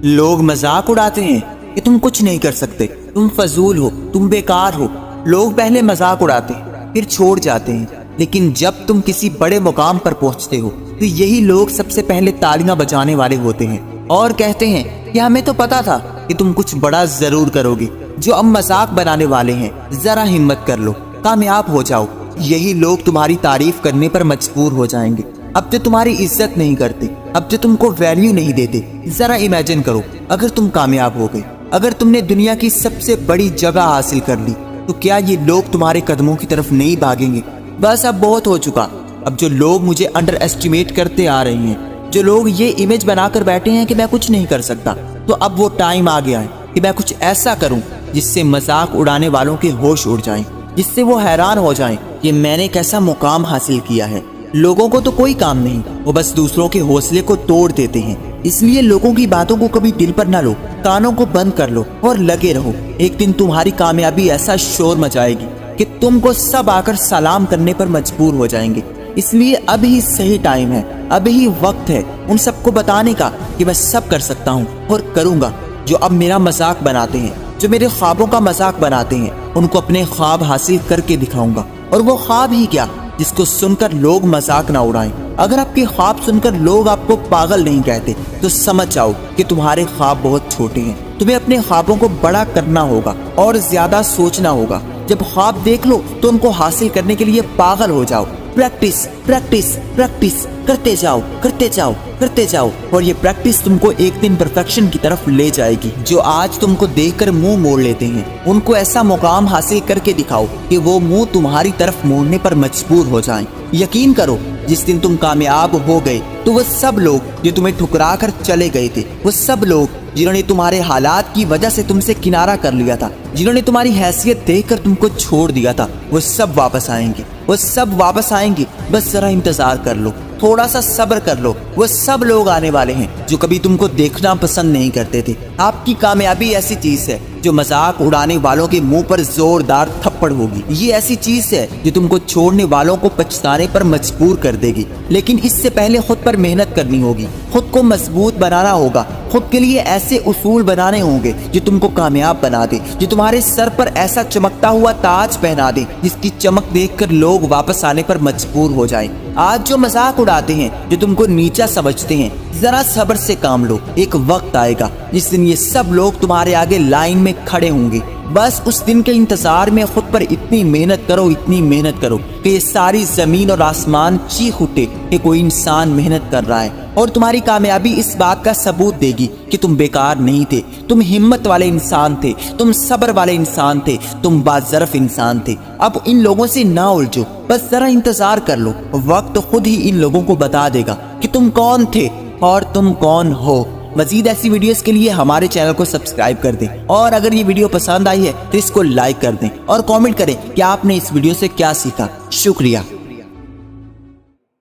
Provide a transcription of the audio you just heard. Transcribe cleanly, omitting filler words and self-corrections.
لوگ مذاق اڑاتے ہیں کہ تم کچھ نہیں کر سکتے، تم فضول ہو، تم بیکار ہو۔ لوگ پہلے مذاق اڑاتے ہیں پھر چھوڑ جاتے ہیں، لیکن جب تم کسی بڑے مقام پر پہنچتے ہو تو یہی لوگ سب سے پہلے تالیاں بجانے والے ہوتے ہیں اور کہتے ہیں کہ ہمیں تو پتا تھا کہ تم کچھ بڑا ضرور کرو گے۔ جو اب مذاق بنانے والے ہیں ذرا ہمت کر لو، کامیاب ہو جاؤ۔ یہی لوگ تمہاری تعریف کرنے پر مجبور ہو جائیں گے۔ اب تو تمہاری عزت نہیں کرتے، اب تو تم کو ویلیو نہیں دیتے۔ ذرا امیجن کرو، اگر تم کامیاب ہو گئے، اگر تم نے دنیا کی سب سے بڑی جگہ حاصل کر لی، تو کیا یہ لوگ تمہارے قدموں کی طرف نہیں بھاگیں گے؟ بس اب بہت ہو چکا۔ اب جو لوگ مجھے انڈر ایسٹیمیٹ کرتے آ رہے ہیں، جو لوگ یہ امیج بنا کر بیٹھے ہیں کہ میں کچھ نہیں کر سکتا، تو اب وہ ٹائم آ گیا ہے کہ میں کچھ ایسا کروں جس سے مذاق اڑانے والوں کے ہوش اڑ جائیں، جس سے وہ حیران ہو جائیں کہ میں نے کیسا مقام حاصل کیا ہے۔ لوگوں کو تو کوئی کام نہیں، وہ بس دوسروں کے حوصلے کو توڑ دیتے ہیں۔ اس لیے لوگوں کی باتوں کو کبھی دل پر نہ لو، کانوں کو بند کر لو اور لگے رہو۔ ایک دن تمہاری کامیابی ایسا شور مچائے گی کہ تم کو سب آ کر سلام کرنے پر مجبور ہو جائیں گے۔ اس لیے اب ہی صحیح ٹائم ہے، اب ہی وقت ہے ان سب کو بتانے کا کہ میں سب کر سکتا ہوں اور کروں گا۔ جو اب میرا مذاق بناتے ہیں، جو میرے خوابوں کا مذاق بناتے ہیں، ان کو اپنے خواب حاصل کر کے دکھاؤں گا۔ اور وہ خواب ہی کیا جس کو سن کر لوگ مذاق نہ اڑائیں۔ اگر آپ کے خواب سن کر لوگ آپ کو پاگل نہیں کہتے تو سمجھ جاؤ کہ تمہارے خواب بہت چھوٹے ہیں۔ تمہیں اپنے خوابوں کو بڑا کرنا ہوگا اور زیادہ سوچنا ہوگا۔ جب خواب دیکھ لو تو ان کو حاصل کرنے کے لیے پاگل ہو جاؤ۔ پریکٹس پریکٹس پریکٹس کرتے جاؤ کرتے جاؤ کرتے جاؤ، اور یہ پریکٹس تم کو ایک دن پرفیکشن کی طرف لے جائے گی۔ جو آج تم کو دیکھ کر منہ موڑ لیتے ہیں، ان کو ایسا مقام حاصل کر کے دکھاؤ کہ وہ منہ تمہاری طرف موڑنے پر مجبور ہو جائیں۔ یقین کرو، جس دن تم کامیاب ہو گئے تو وہ سب لوگ جو تمہیں ٹھکرا کر چلے گئے تھے، وہ سب لوگ جنہوں نے تمہارے حالات کی وجہ سے تم سے کنارہ کر لیا تھا، جنہوں نے تمہاری حیثیت دیکھ کر تم کو چھوڑ دیا تھا، وہ سب واپس آئیں گے۔ وہ سب واپس آئیں گے، بس ذرا انتظار کر لو، تھوڑا سا صبر کر لو۔ وہ سب لوگ آنے والے ہیں جو کبھی تم کو دیکھنا پسند نہیں کرتے تھے۔ آپ کی کامیابی ایسی چیز ہے جو مذاق اڑانے والوں کے منہ پر زوردار تھپڑ ہوگی۔ یہ ایسی چیز ہے جو تم کو چھوڑنے والوں کو پچھتانے پر مجبور کر دے گی۔ لیکن اس سے پہلے خود پر محنت کرنی ہوگی، خود کو مضبوط بنانا ہوگا، خود کے لیے ایسے اصول بنانے ہوں گے جو تم کو کامیاب بنا دے، جو تمہارے سر پر ایسا چمکتا ہوا تاج پہنا دے جس کی چمک دیکھ کر لوگ واپس آنے پر مجبور ہو جائیں۔ آج جو مذاق اڑاتے ہیں، جو تم کو نیچا سمجھتے ہیں، ذرا صبر سے کام لو۔ ایک وقت آئے گا جس دن یہ سب لوگ تمہارے آگے لائن میں کھڑے ہوں گے۔ بس اس دن کے انتظار میں خود پر اتنی محنت کرو، اتنی محنت کرو کہ یہ ساری زمین اور آسمان چیخ اٹھے کہ کوئی انسان محنت کر رہا ہے۔ اور تمہاری کامیابی اس بات کا ثبوت دے گی کہ تم بیکار نہیں تھے، تم ہمت والے انسان تھے، تم صبر والے انسان تھے، تم باظرف انسان تھے۔ اب ان لوگوں سے نہ الجھو، بس ذرا انتظار کر لو، وقت خود ہی ان لوگوں کو بتا دے گا کہ تم کون تھے اور تم کون ہو۔ مزید ایسی ویڈیوز کے لیے ہمارے چینل کو سبسکرائب کر دیں، اور اگر یہ ویڈیو پسند آئی ہے تو اس کو لائک کر دیں اور کامنٹ کریں کہ آپ نے اس ویڈیو سے کیا سیکھا۔ شکریہ۔